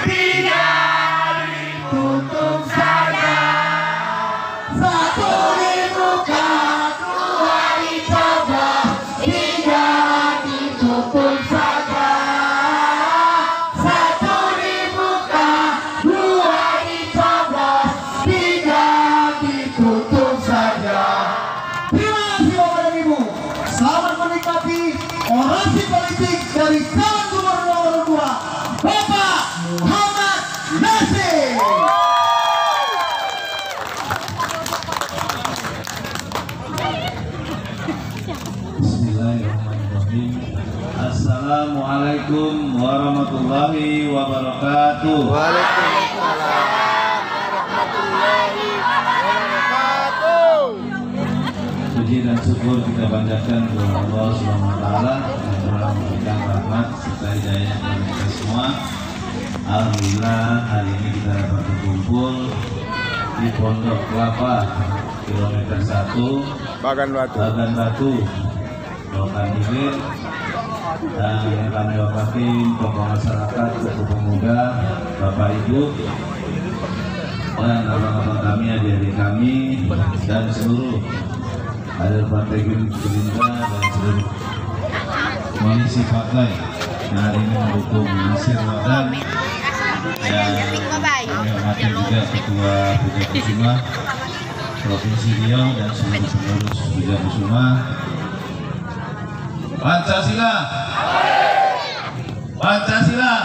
tidak ditutup saja. Satu dibuka, dua dicoba, tiga ditutup saja. Satu dibuka, dua dicoba, tiga ditutup saja. Terima kasih Bapak dan Ibu. Selamat menikmati orasi politik dari calon gubernur nomor 2, Bapak Muhammad Nasir. Bismillahirrahmanirrahim. Assalamualaikum warahmatullahi wabarakatuh. Waalaikumsalam warahmatullahi wabarakatuh. Puji dan syukur kita panjatkan kepada Allah Subhanahu wa taala yang telah memberikan rahmat serta hidayah kepada kita semua. Alhamdulillah hari ini kita dapat berkumpul di Pondok Kelapa kilometer 1 Bagan Batu, Lokan Hilir, dan yang kami wakatin tokoh masyarakat, tokoh pemuda, Bapak Ibu, dan abang-abang kami, adik-adik kami, dan seluruh kader partai Gerindra dan seluruh koalisi partai yang hari ini mendukung Nasir Wadan, dan kami hormati juga Ketua Puja Kusuma Provinsi Riau dan seluruh pengurus Puja Kusuma. Pancasila, Pancasila.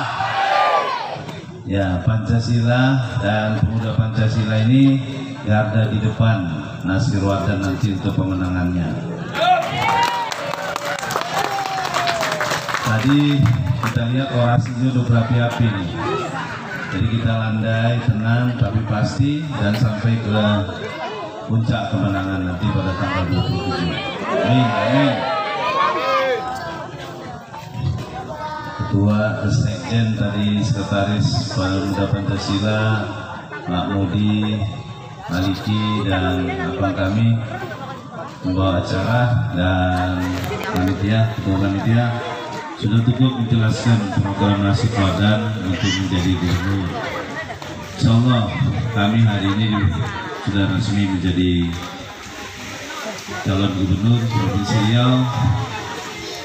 Ya, Pancasila dan pemuda Pancasila ini garda di depan Nasir Wadan nanti untuk pemenangannya. Tadi kita lihat orasinya udah berapi-api nih. Jadi kita landai, tenang, tapi pasti dan sampai ke puncak kemenangan nanti pada tanggal 27. Amin, amin. Ketua Sekjen tadi, Sekretaris Pemuda Pancasila, Pak Mudi, Maliki, dan abang kami membawa acara dan panitia, ketua panitia sudah cukup menjelaskan program Nasir Wadan untuk menjadi gubernur. Insyaallah kami hari ini sudah resmi menjadi calon gubernur Provinsi Riau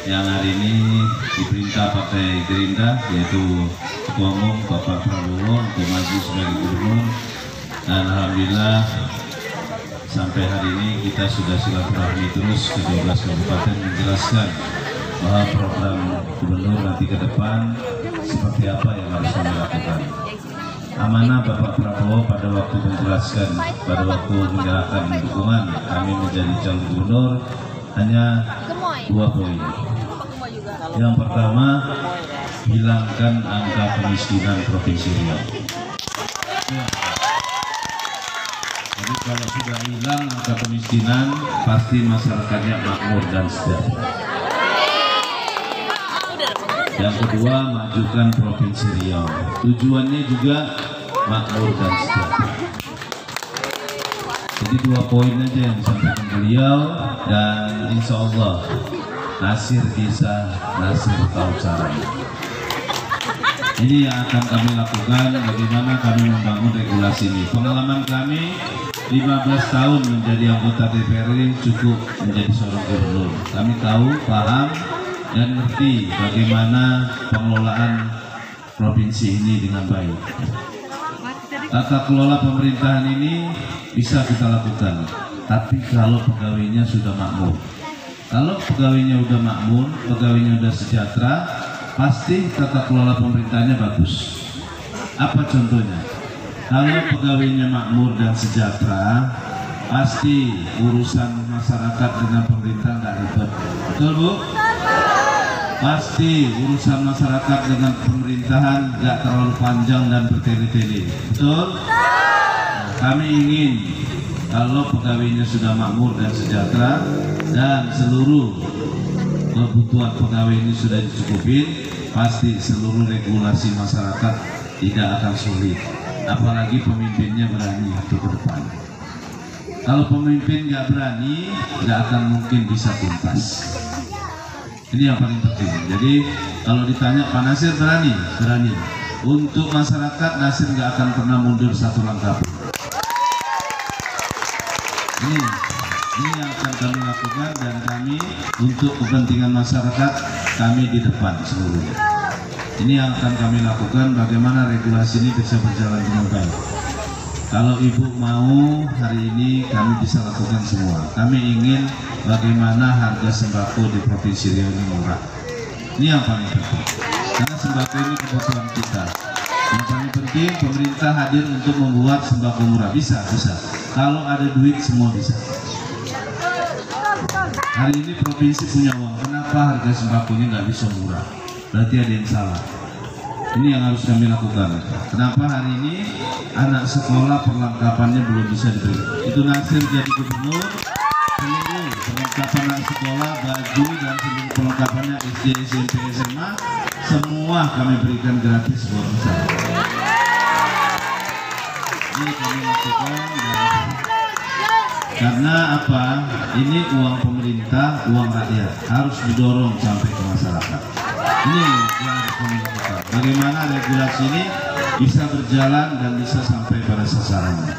yang hari ini diperintah Partai Gerindra, yaitu Ketua Umum Bapak Prabowo untuk maju sebagai gubernur. Dan alhamdulillah sampai hari ini kita sudah silaturahmi terus ke 12 kabupaten menjelaskan bahwa program gubernur nanti ke depan seperti apa yang harus kami lakukan. Amanah Bapak Prabowo pada waktu menjelaskan, pada waktu menyerahkan dukungan kami menjadi calon gubernur hanya 2 poin. Yang pertama, hilangkan angka kemiskinan Provinsi Riau. Jadi kalau sudah hilang angka kemiskinan, pasti masyarakatnya makmur dan sejahtera. Yang kedua, majukan Provinsi Riau. Tujuannya juga makmur dan sejahtera. Jadi 2 poin aja yang disampaikan beliau, dan insya Allah Nasir bisa, Nasir tahu caranya. Ini yang akan kami lakukan, bagaimana kami membangun regulasi ini. Pengalaman kami 15 tahun menjadi anggota DPR cukup menjadi seorang gubernur. Kami tahu, paham, dan ngerti bagaimana pengelolaan provinsi ini dengan baik. Tata kelola pemerintahan ini bisa kita lakukan, tapi kalau pegawainya sudah makmur. Kalau pegawainya udah makmur, pegawainya udah sejahtera, pasti tata kelola pemerintahnya bagus. Apa contohnya? Kalau pegawainya makmur dan sejahtera, pasti urusan masyarakat dengan pemerintah nggak ribet. Betul, Bu? Pasti urusan masyarakat dengan pemerintahan nggak terlalu panjang dan bertele-tele. Betul? Nah, kami ingin kalau pegawainya sudah makmur dan sejahtera dan seluruh kebutuhan pegawai ini sudah dicukupin, pasti seluruh regulasi masyarakat tidak akan sulit. Apalagi pemimpinnya berani untuk ke depan. Kalau pemimpin nggak berani, nggak akan mungkin bisa tuntas. Ini yang paling penting. Jadi kalau ditanya Pak Nasir berani, berani. untuk masyarakat, Nasir nggak akan pernah mundur satu langkah pun. Ini yang akan kami lakukan, dan kami untuk kepentingan masyarakat kami di depan seluruhnya. Ini yang akan kami lakukan, bagaimana regulasi ini bisa berjalan dengan baik. Kalau ibu mau, hari ini kami bisa lakukan semua. Kami ingin bagaimana harga sembako di Provinsi Riau ini murah. Ini yang paling penting, karena sembako ini kebutuhan kita. Yang paling penting, pemerintah hadir untuk membuat sembako murah. Bisa. Kalau ada duit semua bisa. Hari ini provinsi punya uang, kenapa harga sembako ini nggak bisa murah? Berarti ada yang salah. Ini yang harus kami lakukan. Kenapa hari ini anak sekolah perlengkapannya belum bisa dibeli? Itu Nasir jadi gubernur, seluruh perlengkapan anak sekolah, baju dan seluruh perlengkapannya SD, SMP, SMA, semua kami berikan gratis buat masyarakat. Ini kami lakukan karena apa? Ini uang pemerintah, uang rakyat, harus didorong sampai ke masyarakat. Ini yang harus kami lakukan. Bagaimana regulasi ini bisa berjalan dan bisa sampai pada sasarannya.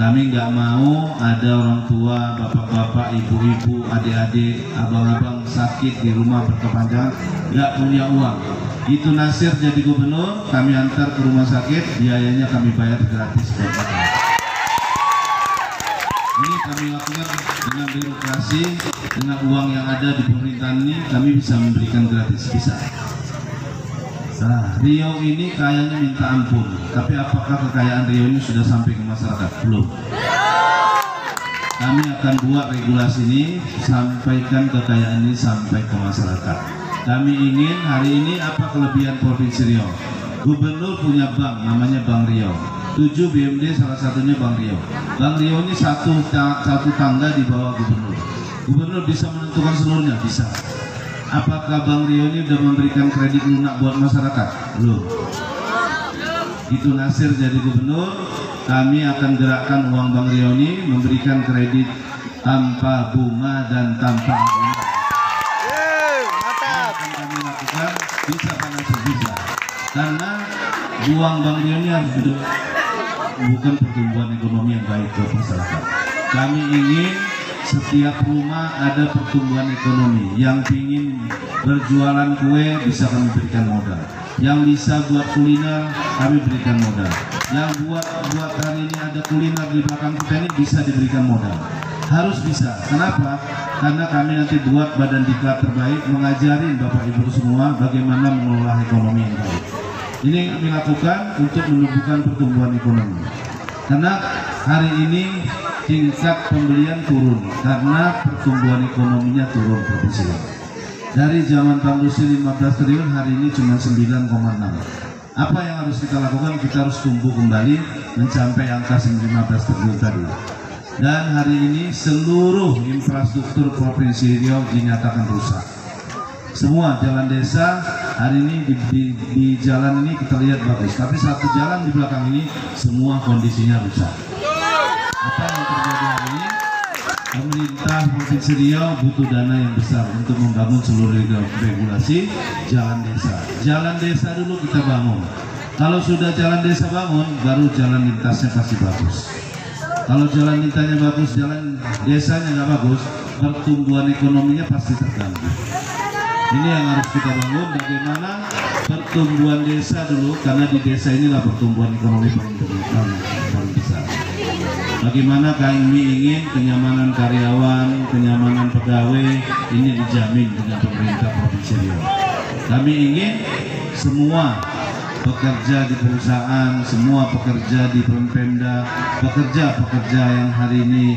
Kami nggak mau ada orang tua, bapak-bapak, ibu-ibu, adik-adik, abang-abang sakit di rumah berkepanjangan, nggak punya uang. Itu Nasir jadi gubernur, kami antar ke rumah sakit, biayanya kami bayar gratis buat mereka. Ini kami lakukan dengan birokrasi, dengan uang yang ada di pemerintahan ini, kami bisa memberikan gratis, bisa. Nah, Riau ini kayaknya minta ampun, tapi apakah kekayaan Riau ini sudah sampai ke masyarakat? Belum. Kami akan buat regulasi ini, sampaikan kekayaan ini sampai ke masyarakat. Kami ingin hari ini apa kelebihan Provinsi Riau? Gubernur punya bank, namanya Bank Riau. 7 BMD salah satunya Bank Riau. Bank Riau ini satu tangga di bawah gubernur. Gubernur bisa menentukan seluruhnya, bisa. Apakah Bank Riau ini sudah memberikan kredit lunak buat masyarakat? Belum. Itu Nasir jadi gubernur, kami akan gerakkan uang Bank Riau ini memberikan kredit tanpa bunga dan tanpa bunga. Akan kami lakukan, bisa Pak Nasir, bisa. Karena uang Bank Riau ini harus bukan pertumbuhan ekonomi yang baik buat masyarakat. Kami ingin setiap rumah ada pertumbuhan ekonomi. Yang ingin berjualan kue bisa kami berikan modal. Yang bisa buat kuliner kami berikan modal. Yang buat hari ini ada kuliner di belakang kita ini bisa diberikan modal. Harus bisa. Kenapa? Karena kami nanti buat badan diklat terbaik, mengajarin Bapak Ibu semua bagaimana mengelola ekonomi yang baik. Ini yang kami lakukan untuk menumbuhkan pertumbuhan ekonomi. Karena hari ini tingkat pembelian turun karena pertumbuhan ekonominya turun Provinsi Riau. Dari zaman Bang Lusi 15 triliun, hari ini cuma 9,6. Apa yang harus kita lakukan? Kita harus tumbuh kembali mencapai angka 15 triliun tadi. Dan hari ini seluruh infrastruktur Provinsi Riau dinyatakan rusak. Semua jalan desa hari ini di jalan ini kita lihat bagus, tapi satu jalan di belakang ini semua kondisinya rusak. Apa yang terjadi hari ini? Pemerintah Provinsi Riau butuh dana yang besar untuk membangun seluruh regulasi jalan desa. Jalan desa dulu kita bangun. Kalau sudah jalan desa bangun, baru jalan lintasnya pasti bagus. Kalau jalan lintasnya bagus, jalan desanya nggak bagus, pertumbuhan ekonominya pasti terganggu. Ini yang harus kita bangun, bagaimana pertumbuhan desa dulu, karena di desa inilah pertumbuhan ekonomi paling besar. Bagaimana kami ingin kenyamanan karyawan, kenyamanan pegawai ini dijamin dengan pemerintah Provinsi Riau. Kami ingin semua pekerja di perusahaan, semua pekerja di Pemda, pekerja yang hari ini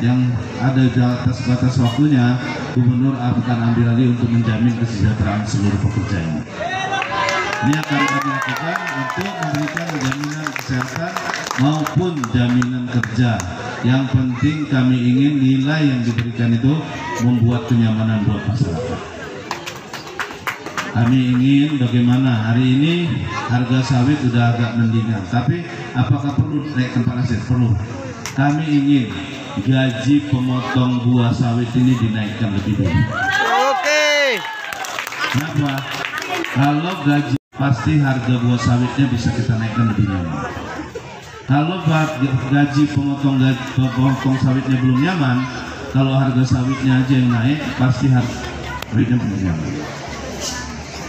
yang ada di atas batas waktunya, gubernur akan ambil alih untuk menjamin kesejahteraan seluruh pekerja ini. Ini akan kami lakukan untuk memberikan jaminan kesehatan maupun jaminan kerja. Yang penting kami ingin nilai yang diberikan itu membuat kenyamanan buat masyarakat. Kami ingin bagaimana hari ini harga sawit sudah agak mendingan, tapi apakah perlu naikkan Pak Nasir? Perlu. Kami ingin gaji pemotong buah sawit ini dinaikkan lebih dulu. Oke. Kenapa? Kalau gaji pasti harga buah sawitnya bisa kita naikkan lebih nyaman. Kalau gaji pemotong sawitnya belum nyaman, kalau harga sawitnya aja yang naik, pasti harga sawitnya belum nyaman.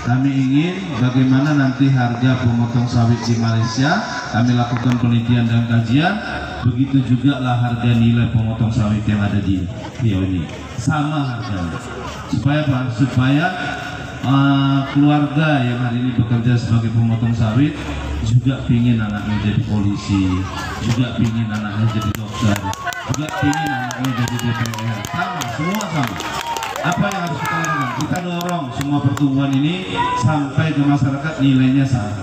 Kami ingin bagaimana nanti harga pemotong sawit di Malaysia, kami lakukan penelitian dan kajian, begitu juga lah harga nilai pemotong sawit yang ada di Riau ini, sama harganya. Supaya apa? Supaya keluarga yang hari ini bekerja sebagai pemotong sawit juga pingin anaknya jadi polisi, juga pingin anaknya jadi dokter, juga pingin anaknya jadi DPR, sama, semua sama. Apa yang harus kita lakukan? Kita dorong semua pertumbuhan ini sampai ke masyarakat nilainya sama.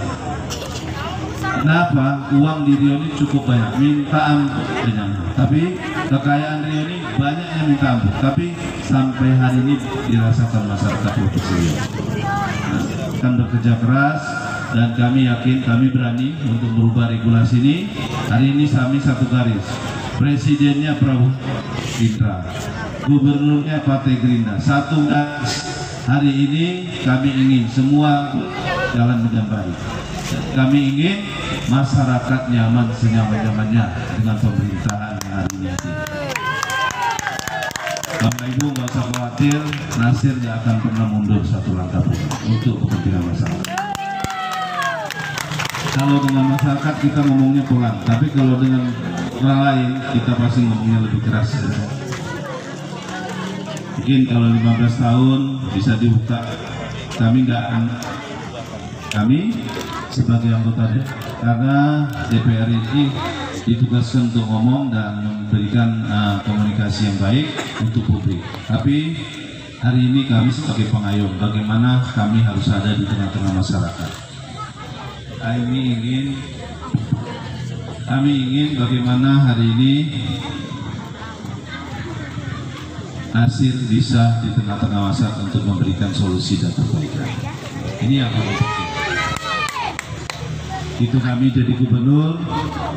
Kenapa? Uang di Riau ini cukup banyak, minta ampun kenyang. Tapi kekayaan Riau ini banyak yang minta ampun, tapi sampai hari ini dirasakan masyarakat Provinsi Riau. Akan bekerja keras dan kami yakin, kami berani untuk merubah regulasi ini. Hari ini kami satu garis, presidennya Prabowo Indra, gubernurnya Partai Gerindra, satu garis. Hari ini kami ingin semua jalan dengan baik. Kami ingin masyarakat nyaman senyaman-nyamannya dengan pemerintahan hari ini. Bapak Ibu nggak usah khawatir, Nasir nggak akan pernah mundur satu langkah pun untuk kepentingan masyarakat. Kalau dengan masyarakat kita ngomongnya pelan, tapi kalau dengan orang lain kita pasti ngomongnya lebih keras. Mungkin kalau 15 tahun bisa dibuka, kami sebagai anggota karena DPR ini ditugaskan untuk ngomong dan memberikan komunikasi yang baik untuk publik. Tapi hari ini kami sebagai pengayom, bagaimana kami harus ada di tengah-tengah masyarakat. Kami ingin bagaimana hari ini Nasir bisa di tengah-tengah masyarakat untuk memberikan solusi dan perbaikan. Ini yang paling penting. Itu kami jadi gubernur,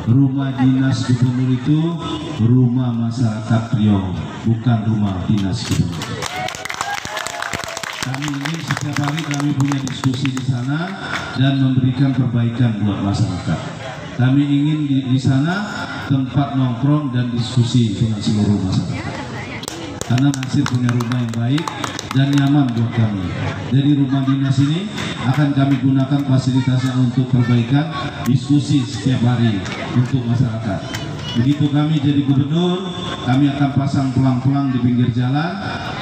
rumah dinas gubernur itu rumah masyarakat Riau, bukan rumah dinas gubernur. Kami ingin setiap hari kami punya diskusi di sana dan memberikan perbaikan buat masyarakat. Kami ingin di sana tempat nongkrong dan diskusi dengan seluruh masyarakat. Karena Nasir punya rumah yang baik dan nyaman buat kami. Jadi rumah dinas ini akan kami gunakan fasilitasnya untuk perbaikan, diskusi setiap hari untuk masyarakat. Begitu kami jadi gubernur, kami akan pasang pelang-pelang di pinggir jalan,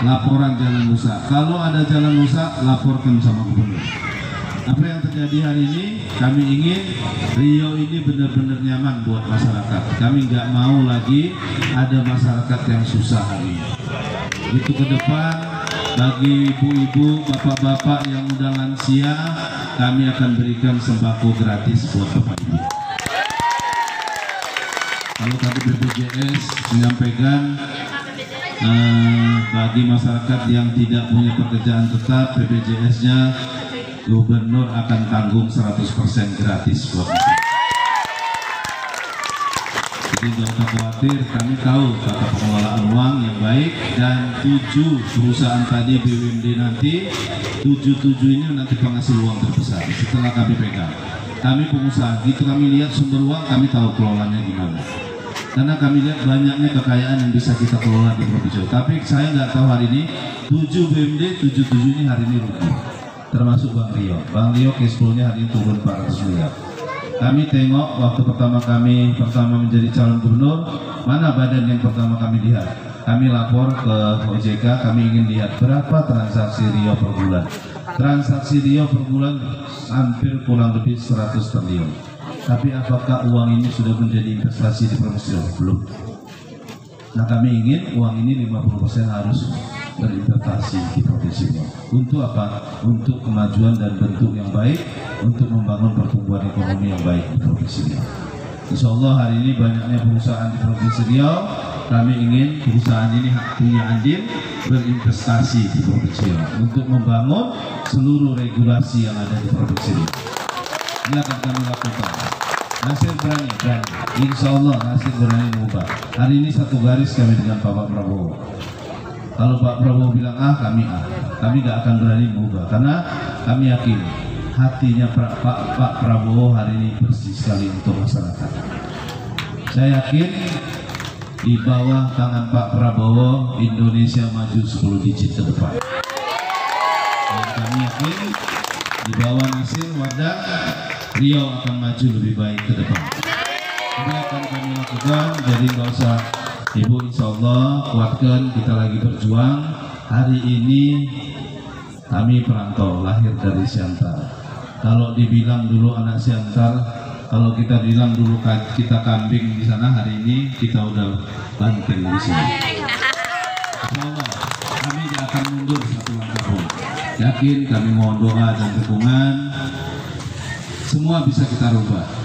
laporan jalan rusak. Kalau ada jalan rusak, laporkan sama gubernur. Apa yang terjadi hari ini, kami ingin Riau ini benar-benar nyaman buat masyarakat. Kami nggak mau lagi ada masyarakat yang susah hari ini. Itu ke depan, bagi ibu-ibu, bapak-bapak yang udah lansia, kami akan berikan sembako gratis buat bapak ibu. Kalau tadi BPJS menyampaikan bagi masyarakat yang tidak punya pekerjaan tetap, BPJS-nya gubernur akan tanggung 100% gratis buat masyarakat. Jadi jangan khawatir, kami tahu tata pengelolaan uang yang baik dan 7 perusahaan tadi BUMD nanti 7 ini nanti penghasil uang terbesar setelah kami pegang. Kami pengusaha, gitu kami lihat sumber uang, kami tahu kelolanya gimana. Karena kami lihat banyaknya kekayaan yang bisa kita kelola di Provinsi. Tapi saya nggak tahu hari ini 7 BUMD, 7 ini hari ini rugi. Termasuk Bang Rio. Bang Rio cash flow-nya hari ini turun 400 miliar. Kami tengok waktu pertama menjadi calon gubernur, mana badan yang pertama kami lihat. Kami lapor ke OJK, kami ingin lihat berapa transaksi Rio per bulan. Transaksi Rio per bulan hampir kurang lebih 100 triliun. Tapi apakah uang ini sudah menjadi investasi di Provinsi Riau? Belum. Nah kami ingin uang ini 50% harus berinvestasi di Provinsi Riau. Untuk apa? Untuk kemajuan dan bentuk yang baik, untuk membangun pertumbuhan ekonomi yang baik di Provinsi Riau. Insya Allah hari ini banyaknya perusahaan di Provinsi Riau. Kami ingin perusahaan ini punya andil berinvestasi di Provinsi Riau untuk membangun seluruh regulasi yang ada di Provinsi Riau. Ini akan kami lakukan. Nasir berani. Insya Allah Nasir berani mengubah. Hari ini satu garis kami dengan Pak Prabowo. Kalau Pak Prabowo bilang A, kami A. Kami gak akan berani mengubah karena kami yakin hatinya Pak Prabowo hari ini bersih sekali untuk masyarakat. Saya yakin di bawah tangan Pak Prabowo Indonesia maju 10 digit ke depan. Dan kami yakin di bawah Nasir Wardah Riau akan maju lebih baik ke depan. Ini akan kami lakukan, jadi nggak usah Ibu, insya Allah kuatkan, kita lagi berjuang. Hari ini kami perantau, lahir dari Siantar. Kalau dibilang dulu anak Siantar, kalau kita bilang dulu kita kambing di sana, hari ini kita udah bangkit di sini. Insya Allah kami tidak akan mundur satu langkah pun. Yakin, kami mohon doa dan dukungan. Semua bisa kita rubah.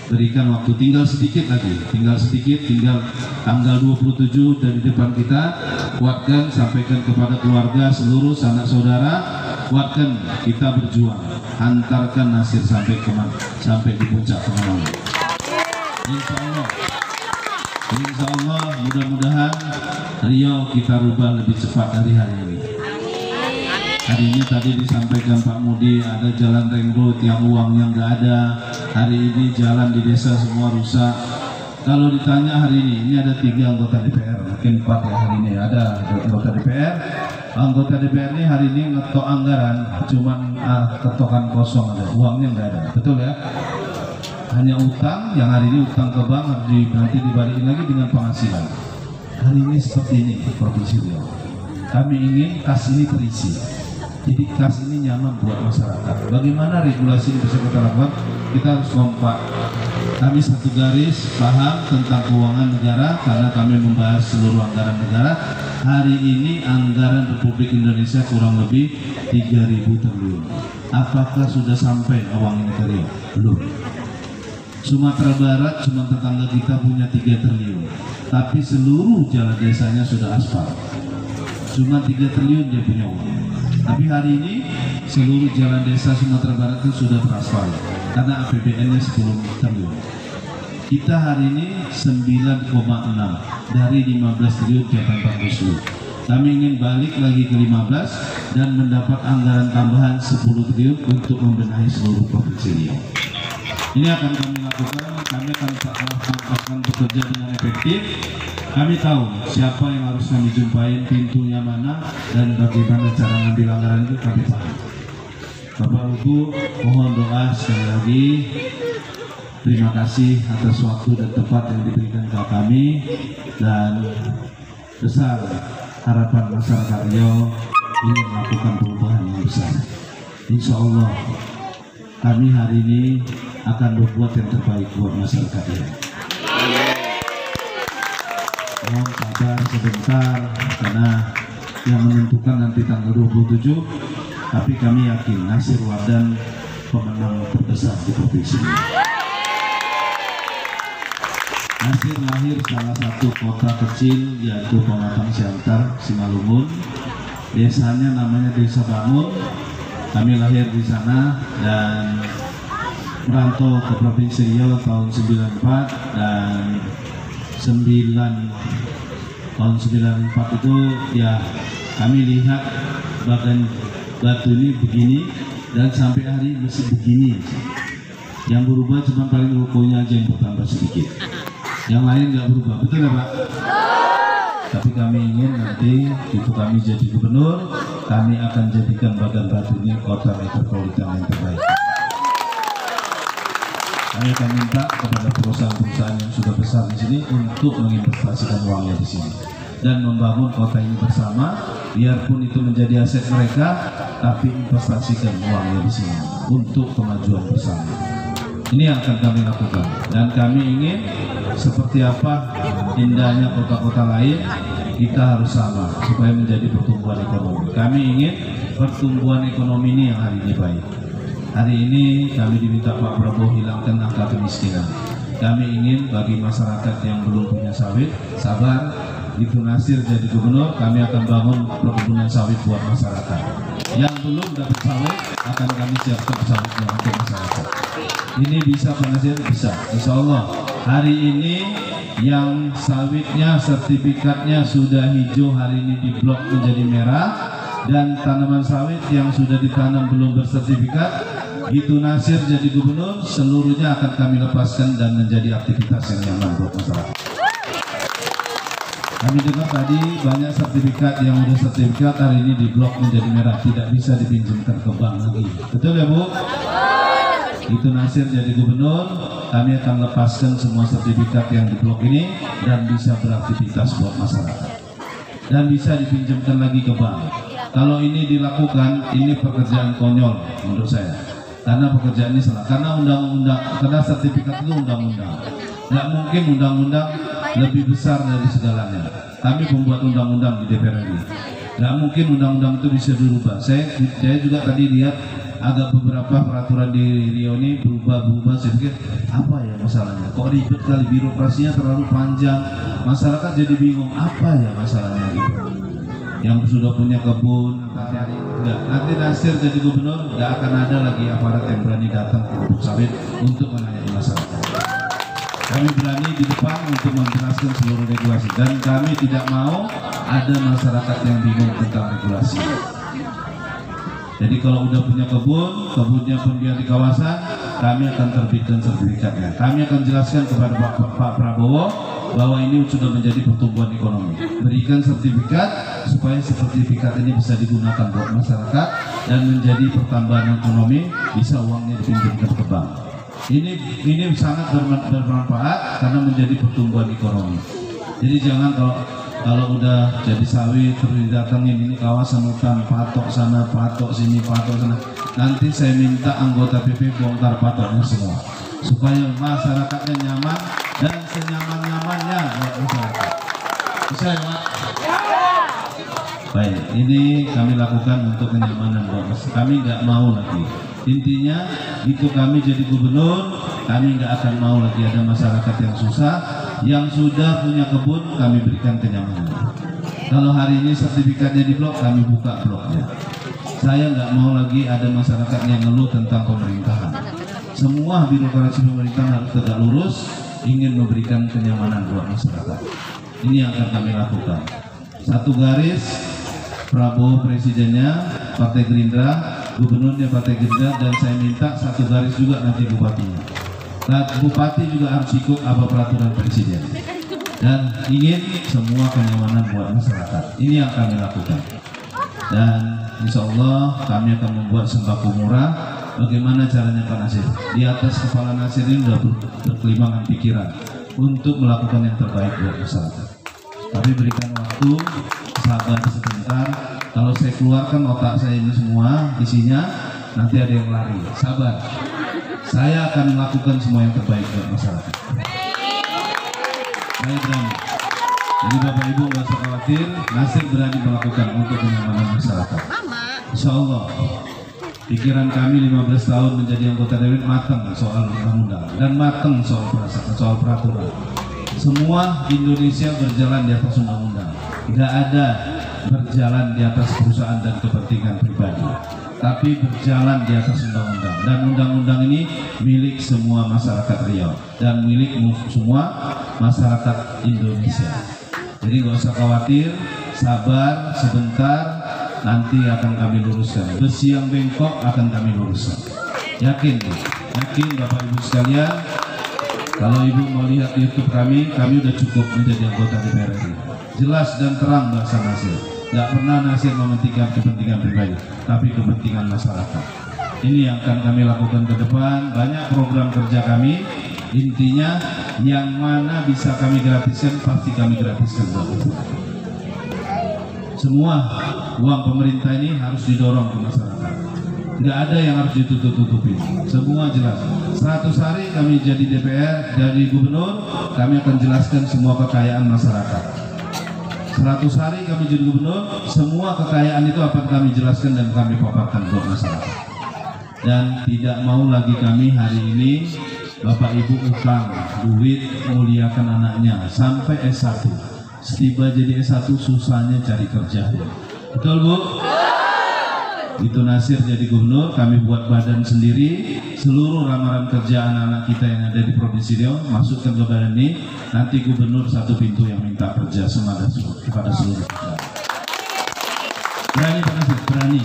Berikan waktu, tinggal sedikit lagi, tinggal tanggal 27 dari depan kita. Kuatkan, sampaikan kepada keluarga, seluruh sanak saudara, kuatkan, kita berjuang, hantarkan Nasir sampai di puncak kemenangan. Insya Allah mudah-mudahan Riau kita rubah lebih cepat dari hari ini. Hari ini tadi disampaikan Pak Mudi ada jalan ring road yang uangnya nggak ada. Hari ini jalan di desa semua rusak. Kalau ditanya hari ini ada 3 anggota DPR, mungkin 4 ya hari ini ada anggota DPR. Anggota DPR ini hari ini ngetok anggaran, cuman ketokan kosong ada, uangnya nggak ada, betul ya? Hanya utang, yang hari ini utang ke bank nanti dibalikin lagi dengan penghasilan. Hari ini seperti ini Provinsi Riau. Kami ingin kas ini terisi. Jadi kas ini nyaman buat masyarakat. Bagaimana regulasi ini bisa kita lakukan? Kita harus kompak. Kami satu garis paham tentang keuangan negara karena kami membahas seluruh anggaran negara. Hari ini anggaran Republik Indonesia kurang lebih 3.000 triliun. Apakah sudah sampai uang ini ke Riau? Belum. Sumatera Barat cuma tetangga kita punya 3 triliun, tapi seluruh jalan desanya sudah aspal. Cuma 3 triliun dia punya uang. Tapi hari ini seluruh jalan desa Sumatera Barat itu sudah beraspal karena APBN-nya 10 triliun. Kita hari ini 9,6 dari 15 triliun ke 40. Kami ingin balik lagi ke 15 dan mendapat anggaran tambahan 10 triliun untuk membenahi seluruh provinsi Riau. Ini akan kami lakukan, kami akan bekerja dengan efektif. Kami tahu siapa yang harus kami jumpain, pintunya mana, dan bagaimana cara ngambil anggaran itu kami paham. Bapak Ibu, mohon doa sekali lagi. Terima kasih atas waktu dan tempat yang diberikan ke kami, dan besar harapan masyarakat Riau ingin melakukan perubahan yang besar. Insya Allah kami hari ini akan berbuat yang terbaik buat masyarakat Riau. Mohon sabar sebentar karena yang menentukan nanti tanggal 27, tapi kami yakin Nasir Wardah pemenang terbesar di provinsi ini. Nasir lahir salah satu kota kecil yaitu Pematang Siantar, Simalungun. Desanya namanya Desa Bangun. Kami lahir di sana dan merantau ke Provinsi Riau tahun 94 dan 9 tahun 94 itu ya kami lihat bagian batu ini begini dan sampai hari ini masih begini. Yang berubah cuma paling rukonya aja yang bertambah sedikit. Yang lain nggak berubah, betul ya Pak? Tapi kami ingin nanti itu kami jadi gubernur, kami akan jadikan Bagan Batu ini kota metropolitan yang terbaik. Kami akan minta kepada perusahaan-perusahaan yang sudah besar di sini untuk menginvestasikan uangnya di sini dan membangun kota ini bersama. Biarpun itu menjadi aset mereka, tapi investasikan uangnya di sini untuk kemajuan bersama. Ini yang akan kami lakukan dan kami ingin seperti apa indahnya kota-kota lain, kita harus sama supaya menjadi pertumbuhan ekonomi. Kami ingin pertumbuhan ekonomi ini yang hari ini baik. Hari ini kami diminta Pak Prabowo hilangkan angka kemiskinan. Kami ingin bagi masyarakat yang belum punya sawit, sabar, itu Nasir jadi gubernur, kami akan bangun perkebunan sawit buat masyarakat. Yang belum dapat sawit, akan kami siapkan sawitnya untuk masyarakat. Ini bisa Pak Nasir? Bisa, insya Allah. Hari ini yang sawitnya, sertifikatnya sudah hijau, hari ini diblok menjadi merah. Dan tanaman sawit yang sudah ditanam belum bersertifikat, Gitu Nasir jadi gubernur, seluruhnya akan kami lepaskan dan menjadi aktivitas yang nyaman buat masyarakat. Kami dengar tadi banyak sertifikat yang udah sertifikat hari ini diblok menjadi merah, tidak bisa dipinjamkan ke bank lagi. Betul ya Bu? Itu Nasir jadi gubernur, kami akan lepaskan semua sertifikat yang diblok ini dan bisa beraktivitas buat masyarakat dan bisa dipinjamkan lagi ke bank. Kalau ini dilakukan, ini pekerjaan konyol menurut saya, karena pekerjaan ini salah, karena undang-undang, karena sertifikat itu undang-undang, nggak mungkin undang-undang lebih besar dari segalanya. Kami pembuat undang-undang di DPR RI, nggak mungkin undang-undang itu bisa dirubah. Saya juga tadi lihat agak beberapa peraturan di Riau ini berubah-berubah. Saya pikir apa ya masalahnya? Kok ribet kali, birokrasinya terlalu panjang, masyarakat jadi bingung apa ya masalahnya gitu. Yang sudah punya kebun, nanti Nasir jadi gubernur, nggak akan ada lagi aparat yang berani datang ke Lubuk Sawit untuk menanyai masyarakat. Kami berani di depan untuk menjelaskan seluruh regulasi, dan kami tidak mau ada masyarakat yang bingung tentang regulasi. Jadi kalau udah punya kebun, kebunnya pun dia di kawasan, kami akan terbitkan sertifikatnya. Kami akan jelaskan kepada Pak Prabowo bahwa ini sudah menjadi pertumbuhan ekonomi. Berikan sertifikat supaya sertifikat ini bisa digunakan buat masyarakat dan menjadi pertambahan ekonomi, bisa uangnya dipinjamkan ke bank. Ini sangat bermanfaat karena menjadi pertumbuhan ekonomi. Jadi jangan kalau udah jadi sawit terus didatengin ini kawasan hutan, patok sana, patok sini, patok sana. Nanti saya minta anggota PP bongkar patoknya semua supaya masyarakatnya nyaman dan senyaman-nyamannya buat masyarakat. Bisa ya Pak? Baik, ini kami lakukan untuk kenyamanan buat masyarakat. Kami nggak mau lagi. Intinya itu kami jadi gubernur, kami nggak akan mau lagi ada masyarakat yang susah. Yang sudah punya kebun kami berikan kenyamanan. Kalau hari ini sertifikatnya diblok, kami buka bloknya. Saya nggak mau lagi ada masyarakat yang ngeluh tentang pemerintahan. Semua birokrasi pemerintahan harus tegak lurus, ingin memberikan kenyamanan buat masyarakat. Ini yang akan kami lakukan. Satu garis, Prabowo presidennya, Partai Gerindra, gubernurnya Partai Gerindra, dan saya minta satu garis juga nanti bupatinya. Nah, bupati juga harus ikut apa peraturan presiden, dan ingin semua kenyamanan buat masyarakat. Ini yang kami lakukan, dan insya Allah kami akan membuat sembako murah. Bagaimana caranya Pak Nasir? Di atas kepala Nasir ini sudah berkelimangan pikiran untuk melakukan yang terbaik buat masyarakat. Tapi berikan waktu, sabar sebentar. Kalau saya keluarkan otak saya ini semua isinya, nanti ada yang lari. Sabar. Saya akan melakukan semua yang terbaik buat masyarakat. Saya berani. Jadi Bapak Ibu nggak usah khawatir, Nasir berani melakukan untuk kenyamanan masyarakat. Insya Allah, pikiran kami 15 tahun menjadi anggota DPR matang soal undang-undang dan matang soal peraturan. Semua Indonesia berjalan di atas undang-undang. Tidak ada berjalan di atas perusahaan dan kepentingan pribadi, tapi berjalan di atas undang-undang. Dan undang-undang ini milik semua masyarakat Riau dan milik semua masyarakat Indonesia. Jadi nggak usah khawatir, sabar sebentar, nanti akan kami luruskan. Besi yang bengkok akan kami luruskan. Yakin Bapak Ibu sekalian. Kalau Ibu mau lihat YouTube kami udah cukup menjadi anggota DPR RI. Jelas dan terang bahasa Nasir. Nggak pernah Nasir mementingkan kepentingan pribadi, tapi kepentingan masyarakat. Ini yang akan kami lakukan ke depan. Banyak program kerja kami. Intinya yang mana bisa kami gratiskan, pasti kami gratiskan. Semua uang pemerintah ini harus didorong ke masyarakat. Nggak ada yang harus ditutup-tutupi. Semua jelas. 100 hari kami jadi DPR, jadi gubernur, kami akan jelaskan semua kekayaan masyarakat. 100 hari kami jadi gubernur, semua kekayaan itu akan kami jelaskan dan kami paparkan buat masyarakat. Dan tidak mau lagi kami hari ini Bapak Ibu utang duit muliakan anaknya sampai S1. Setiba jadi S1 susahnya cari kerja. Betul Bu? Itu Nasir jadi gubernur, kami buat badan sendiri. Seluruh lamaran kerja anak-anak kita yang ada di Provinsi Riau masukkan ke badan ini. Nanti gubernur satu pintu yang minta kerja kepada seluruh kita. Berani Pak Nasir? Berani.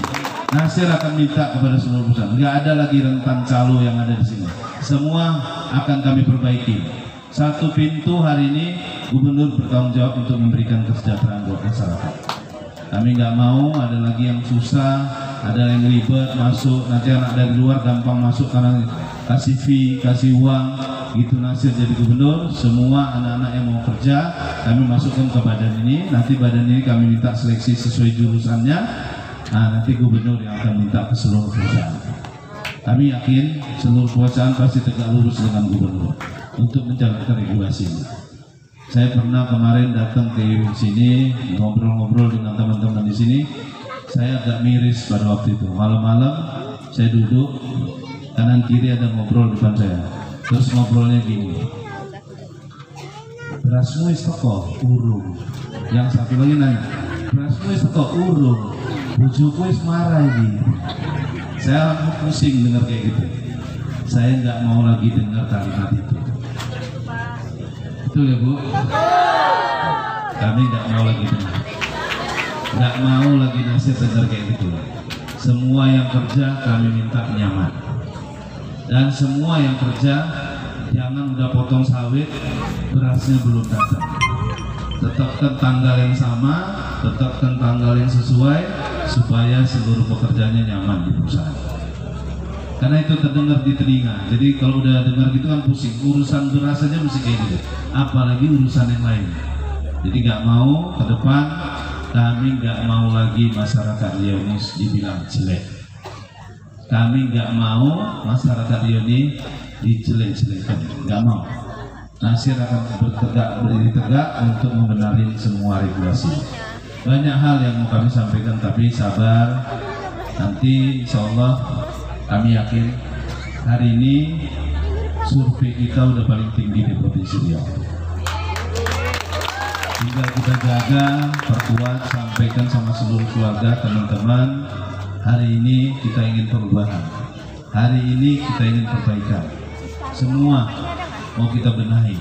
Nasir akan minta kepada seluruh pusat, nggak ada lagi rentan calo yang ada di sini. Semua akan kami perbaiki. Satu pintu hari ini gubernur bertanggung jawab untuk memberikan kesejahteraan buat masyarakat. Kami nggak mau ada lagi yang susah, ada yang ribet masuk, nanti anak dari luar gampang masuk karena kasih fee, kasih uang. Gitu Nasir jadi gubernur, semua anak-anak yang mau kerja kami masukkan ke badan ini. Nanti badan ini kami minta seleksi sesuai jurusannya. Nah, nanti gubernur yang akan minta ke seluruh perusahaan. Kami yakin seluruh perusahaan pasti tegak lurus dengan gubernur untuk menjalankan regulasi ini. Saya pernah kemarin datang ke sini ngobrol-ngobrol dengan teman-teman di sini. Saya agak miris pada waktu itu. Malam-malam saya duduk, kanan kiri ada ngobrol depan saya. Terus ngobrolnya gini. Berasmu wis teko urung. Yang satu lagi nanya, berasmu wis teko urung. Bojoku wis marah ini. Saya pusing dengar kayak gitu. Saya nggak mau lagi dengar kalimat itu. Betul ya Bu? Kami nggak mau lagi dengar. Nggak mau lagi Nasir dengar kayak gitu. Semua yang kerja kami minta nyaman. Dan semua yang kerja jangan udah potong sawit, berasnya belum datang. Tetapkan tanggal yang sama, tetapkan tanggal yang sesuai supaya seluruh pekerjaannya nyaman di perusahaan. Karena itu terdengar di telinga. Jadi kalau udah dengar gitu kan pusing. Urusan beras saja mesti kayak gitu. Apalagi urusan yang lain. Jadi nggak mau ke depan kami nggak mau lagi masyarakat Lionis dibilang jelek. Kami nggak mau masyarakat Lioni dijelek-jelekan. Nggak mau. Nasir akan berdiri tegak untuk membenahi semua regulasi. Banyak hal yang mau kami sampaikan, tapi sabar. Nanti insya Allah kami yakin hari ini survei kita udah paling tinggi di Provinsi Riau. Tinggal kita jaga, perkuat, sampaikan sama seluruh keluarga, teman-teman. Hari ini kita ingin perubahan. Hari ini kita ingin perbaikan. Semua mau kita benahi.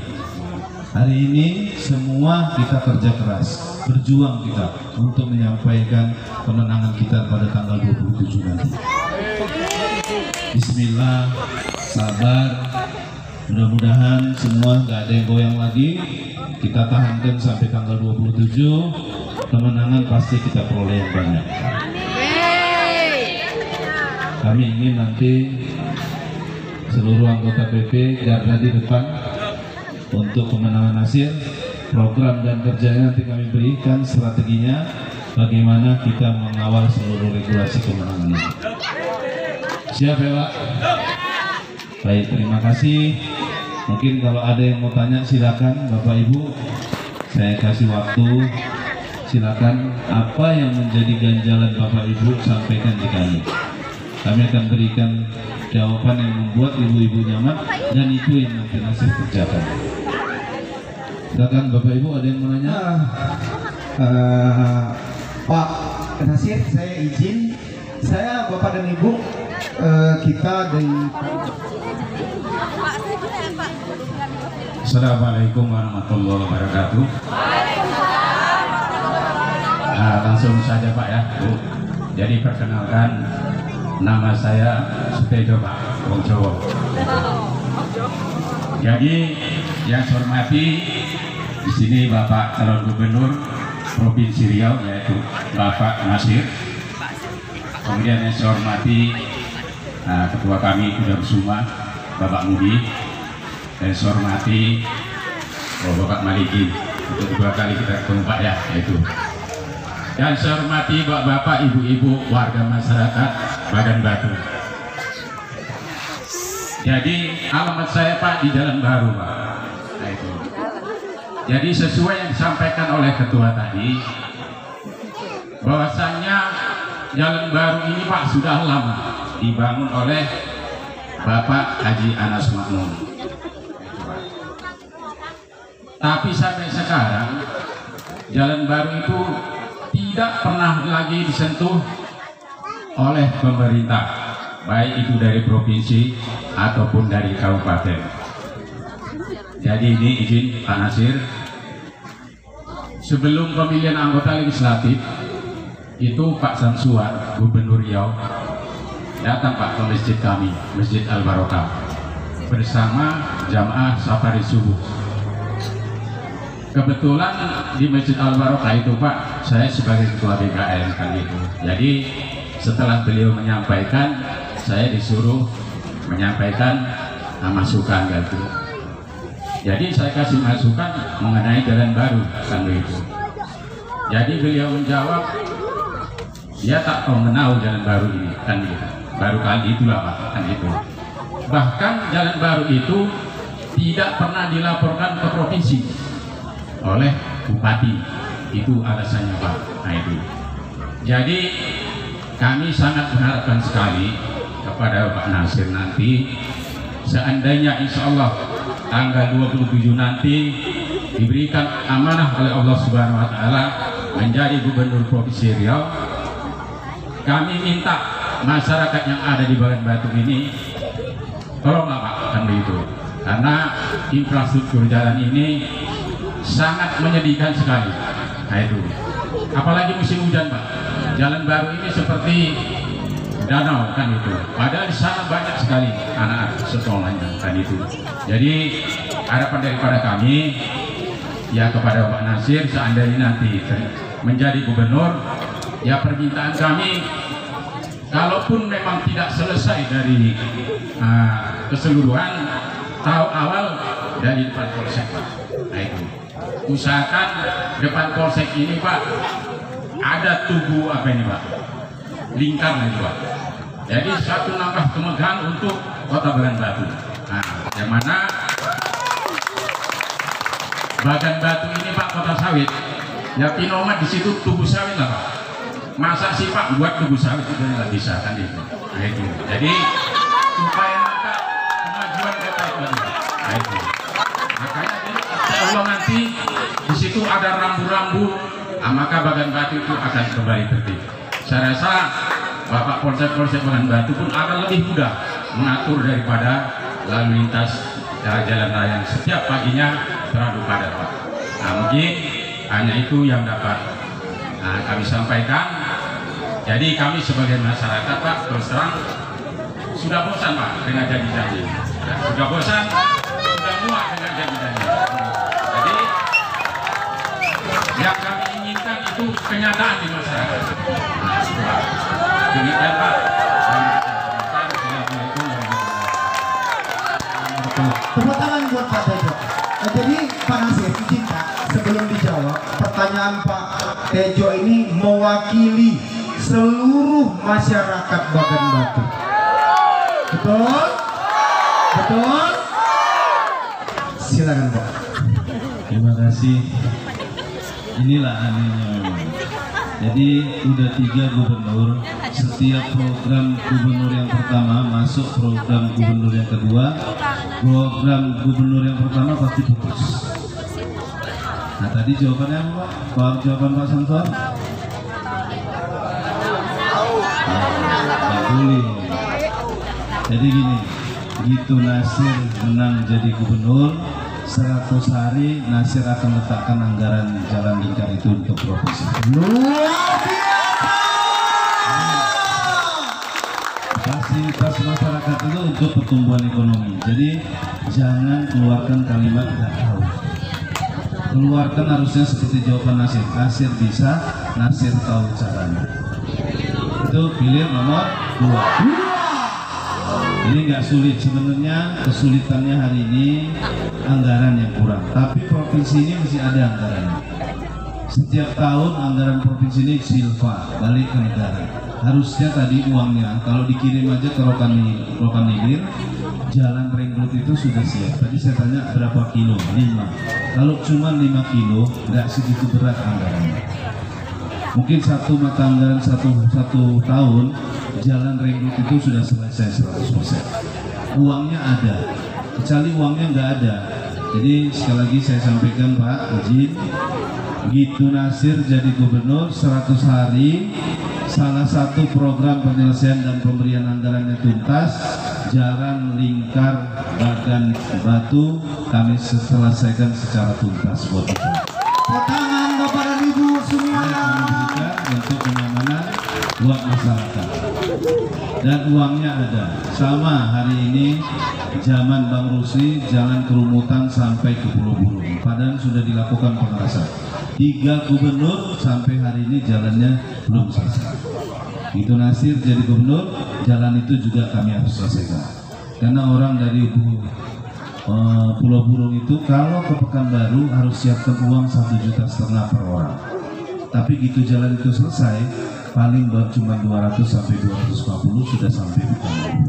Hari ini semua kita kerja keras, berjuang kita untuk menyampaikan kemenangan kita pada tanggal 27 nanti. Bismillah, sabar. Mudah-mudahan semua nggak ada yang goyang lagi. Kita tahankan sampai tanggal 27. Kemenangan pasti kita peroleh yang banyak. Kami ingin nanti seluruh anggota PP garda di depan untuk kemenangan Nasir. Program dan kerjanya nanti kami berikan strateginya bagaimana kita mengawal seluruh regulasi kemenangan ini. Siap ya Pak? Baik, terima kasih. Mungkin kalau ada yang mau tanya silakan Bapak Ibu. Saya kasih waktu. Silakan apa yang menjadi ganjalan Bapak Ibu sampaikan di kami. Kami akan berikan jawaban yang membuat ibu-ibu nyaman dan itu yang nanti Nasir kerjakan. Silakan Bapak Ibu, ada yang mau nanya? Pak Nasir, saya izin. Saya Bapak dan Ibu kita dari Assalamualaikum warahmatullahi wabarakatuh. Langsung saja Pak ya Bu. Jadi perkenalkan, nama saya Sutejo Pak, Wong Jawa. Jadi yang saya hormati di sini Bapak calon gubernur Provinsi Riau yaitu Bapak Nasir. Kemudian yang saya hormati ketua kami Kuda Bersuma Bapak Mudi. Dan saya hormati Bapak Maliki. Untuk dua kali kita ketemu Pak ya itu. Dan saya hormati bapak-bapak, ibu-ibu, warga masyarakat Bagan Batu. Jadi alamat saya Pak di Jalan Baru Pak. Nah, itu. Jadi sesuai yang disampaikan oleh ketua tadi, bahwasannya Jalan Baru ini Pak sudah lama dibangun oleh Bapak Haji Anas Makmun. Tapi sampai sekarang Jalan Baru itu tidak pernah lagi disentuh oleh pemerintah, baik itu dari provinsi ataupun dari kabupaten. Jadi ini izin Pak Nasir, sebelum pemilihan anggota legislatif itu Pak Samsuar Gubernur Riau datang Pak ke masjid kami, Masjid Al Barokah, bersama jamaah safari subuh. Kebetulan di Masjid Al Barokah itu Pak, saya sebagai ketua BKN kan itu. Jadi setelah beliau menyampaikan, saya disuruh menyampaikan masukan gitu. Jadi saya kasih masukan mengenai jalan baru kan begitu. Jadi beliau menjawab, dia tak tahu mengenal jalan baru ini kan gitu. Baru kali itulah Pak kan itu. Bahkan jalan baru itu tidak pernah dilaporkan ke provinsi oleh bupati. Itu alasannya Pak. Nah itu. Jadi kami sangat mengharapkan sekali kepada Pak Nasir nanti, seandainya insya Allah tanggal 27 nanti diberikan amanah oleh Allah Subhanahu wa Ta'ala menjadi Gubernur Provinsi Riau, kami minta masyarakat yang ada di Bagan Batu ini tolonglah Pak kan begitu, karena infrastruktur jalan ini sangat menyedihkan sekali. Nah itu, apalagi musim hujan Pak, jalan baru ini seperti danau kan itu, padahal di sana banyak sekali anak sekolahnya kan itu. Jadi harapan daripada kami ya kepada Pak Nasir, seandainya nanti menjadi gubernur, ya permintaan kami, kalaupun memang tidak selesai dari keseluruhan, tahap awal dari depan polsek Pak. Nah itu, usahakan depan polsek ini Pak ada tugu apa ini Pak, lingkar itu Pak. Jadi satu langkah kemegahan untuk Kota Bagan Batu. Nah, yang mana Bagan Batu ini Pak kota sawit. Ya Pinomat di situ tubuh sawit lah Pak. Masa sih Pak buat tubuh sawit itu nggak bisa kan itu. Nah itu. Jadi supaya maka kemajuan kota itu. Nah itu. Makanya kalau nanti di situ ada rambu-rambu, maka Bagan Batu itu akan kembali tertib. Saya rasa Bapak Polsek Bagan Batu pun akan lebih mudah mengatur daripada lalu lintas jalan raya yang setiap paginya terlalu padat Pak. Nah mungkin hanya itu yang dapat kami sampaikan. Jadi kami sebagai masyarakat Pak terus terang sudah bosan Pak dengan janji-janji. Sudah bosan, sudah muak dengan janji-janji. Jadi yang kami inginkan itu kenyataan di masyarakat. Demikian Pak. Tepuk tangan buat Pak Tejo. Jadi Pak Nasir, izin Pak, sebelum dijawab, pertanyaan Pak Tejo ini mewakili seluruh masyarakat Bagan Batu. Betul? Betul? Silakan Pak. Terima kasih. Inilah anehnya memang. Jadi udah 3 gubernur, setiap program gubernur yang pertama masuk program gubernur yang kedua, program gubernur yang pertama pasti putus. Nah tadi jawabannya apa Pak? Jawaban Pak Santor? Nggak boleh. Jadi gini, begitu Nasir menang jadi gubernur, 100 hari Nasir akan letakkan anggaran jalan lingkar itu untuk provinsi. Luar biasa. Fasilitas masyarakat itu untuk pertumbuhan ekonomi. Jadi jangan keluarkan kalimat tidak tahu. Keluarkan harusnya seperti jawaban Nasir. Nasir bisa, Nasir tahu caranya. Itu pilih nomor 2. Ini nggak sulit sebenarnya, kesulitannya hari ini anggaran yang kurang. Tapi provinsi ini masih ada anggarannya. Setiap tahun anggaran provinsi ini silva balik ke negara. Harusnya tadi uangnya kalau dikirim aja ke Rokan Hilir, jalan ring road itu sudah siap. Tadi saya tanya berapa kilo? 5. Kalau cuma 5 kilo nggak segitu berat anggarannya. Mungkin satu mata anggaran satu tahun jalan ring road itu sudah selesai 100%. Uangnya ada, kecuali uangnya nggak ada. Jadi sekali lagi saya sampaikan Pak, izin, begitu Nasir jadi gubernur 100 hari, salah satu program penyelesaian dan pemberian anggarannya tuntas, jalan lingkar Bagan Batu kami selesaikan secara tuntas buat itu. Tangan Bapak dan Ibu semuanya. Untuk kenyamanan buat masyarakat. Dan uangnya ada. Sama hari ini zaman Bang Rusli jalan kerumutan sampai ke Pulau Burung. Padahal sudah dilakukan pengerasan. 3 gubernur sampai hari ini jalannya belum selesai. Itu Nasir jadi gubernur, jalan itu juga kami harus selesaikan. Karena orang dari Pulau Burung itu kalau ke Pekanbaru harus siapkan uang 1,5 juta per orang. Tapi gitu jalan itu selesai, paling cuma 200 sampai 250 sudah sampai Pekanbaru.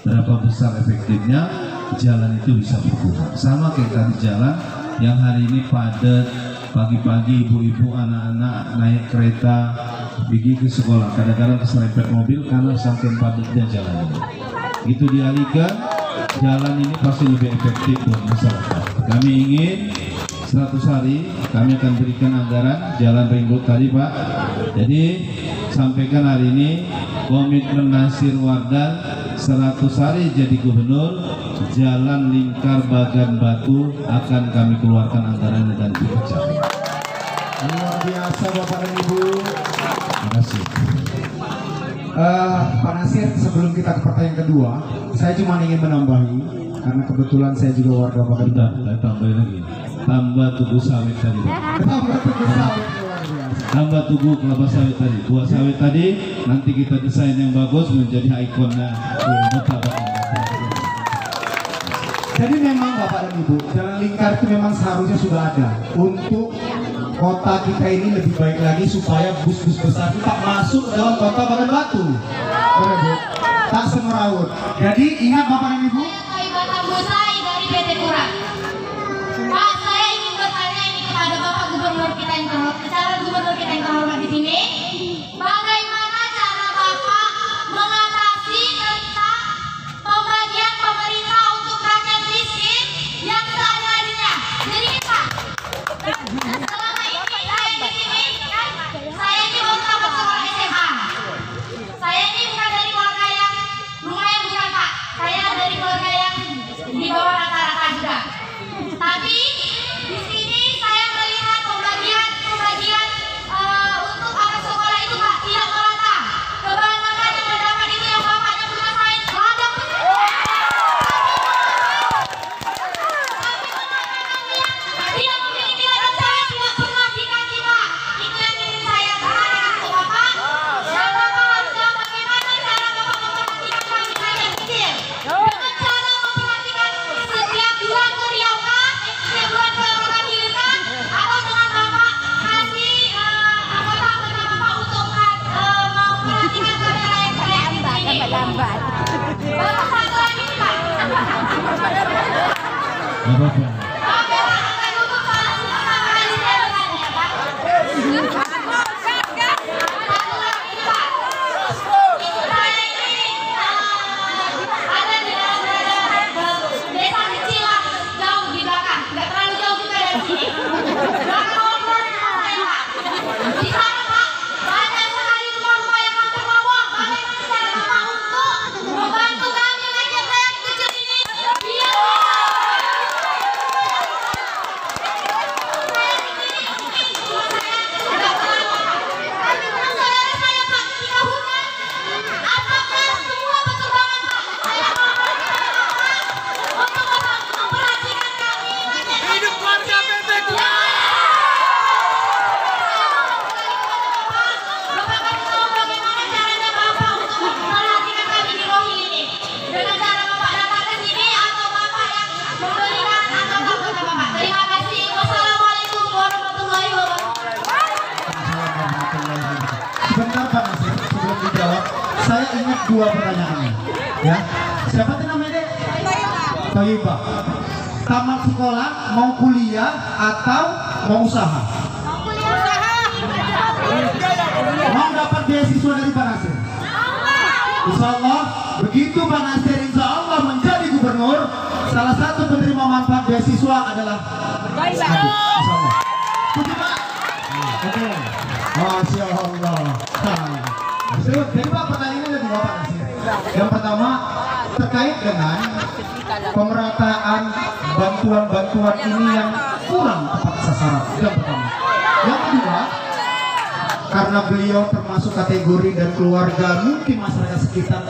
Berapa besar efektifnya jalan itu bisa berkurang. Sama kayak tadi jalan yang hari ini padat, pagi-pagi ibu-ibu anak-anak naik kereta pergi ke sekolah, kadang-kadang keserempet mobil karena saking padatnya jalan ini. Itu dialihkan, jalan ini pasti lebih efektif buat masyarakat. Kami ingin 100 hari kami akan berikan anggaran jalan ring road tadi Pak. Jadi sampaikan hari ini komitmen Nasir Wardan 100 hari jadi gubernur, jalan lingkar Bagan Batu akan kami keluarkan anggarannya dan dikerjakan. Luar biasa Bapak dan Ibu. Terima kasih. Pak Nasir, sebelum kita ke pertanyaan kedua, saya cuma ingin menambahi karena kebetulan saya juga warga Bagan Bentar, Batu. saya tambahin lagi. Tambah tugu sawit tadi Pak. Tambah tugas sawit luar biasa. Tambah tugu kelapa sawit tadi. Buah sawit tadi nanti kita desain yang bagus menjadi ikonnya kota Bagan Batu. Jadi memang Bapak dan Ibu, jalan lingkar itu memang seharusnya sudah ada untuk kota kita ini lebih baik lagi supaya bus-bus besar kita masuk dalam kota Bagan Batu. Benar Bu? Tak semeraut. Jadi ingat Bapak dan Ibu, Saya dari PT Kurang. Pak, saya ingin bertanya ini kepada Bapak Gubernur kita yang terhormat, calon gubernur kita yang terhormat di sini. Bagaimana cara Bapak mengatasi tentang pembagian pemerintah untuk rakyat miskin yang seadanya? Jadi Pak, selama ini saya di sini kan, saya ini baru tamat sekolah SMA. Saya ini bukan dari keluarga yang lumayan, bukan Pak. Saya dari keluarga yang di bawah rata-rata juga. Tapi di sini saya melihat pembagian untuk anak sekolah itu Pak tidak merata. Kebanyakan yang mendapat itu yang bapaknya punya saya ladang tidak memiliki ladang saya tidak pernah dikasih Pak. Itu yang ingin saya tanyakan ke Bapak. Dan Bapak harusnya bagaimana cara Bapak memperhatikan kami rakyat kecil. Dengan cara memperhatikan setiap bulan ke Riau kah? Setiap bulan ke Kota Hiliran? Atau dengan Bapak kasih anggota-anggota Bapak untuk memperhatikan kami rakyat kecil ini? Bapak satu lagi nih Pak. Bapak. Oke Pak, akan tutup soal pertama kali saya bertanya ya Pak. Satu lagi nih Pak. Saya ini ada di dalam desa kecil lah, jauh di belakang, nggak terlalu jauh juga dari sini. Belakang Ombor saya Pak. Di sana Pak, banyak sekali rumah-rumah yang hampir roboh. Bagaimana cara Bapak untuk membantu kami rakyat kecil ini biar sebentar Pak Nasir, sebelum dijawab, saya ingat 2 pertanyaannya. Ya, siapa tuh namanya Dek? Toyibah. Tamat sekolah, mau kuliah atau mau usaha? Mau dapat beasiswa dari Pak Nasir? Insya Allah, begitu Pak Nasir insya Allah menjadi gubernur, salah satu penerima manfaat beasiswa adalah Insya Allah. Setuju Pak? Oke. Masya Allah. Jadi Pak, pertanyaannya dari Bapak Nasir. Yang pertama terkait dengan pemerataan bantuan-bantuan ini yang kurang tepat sasaran. Yang pertama. Yang kedua, karena beliau termasuk kategori dan keluarga mungkin masyarakat sekitar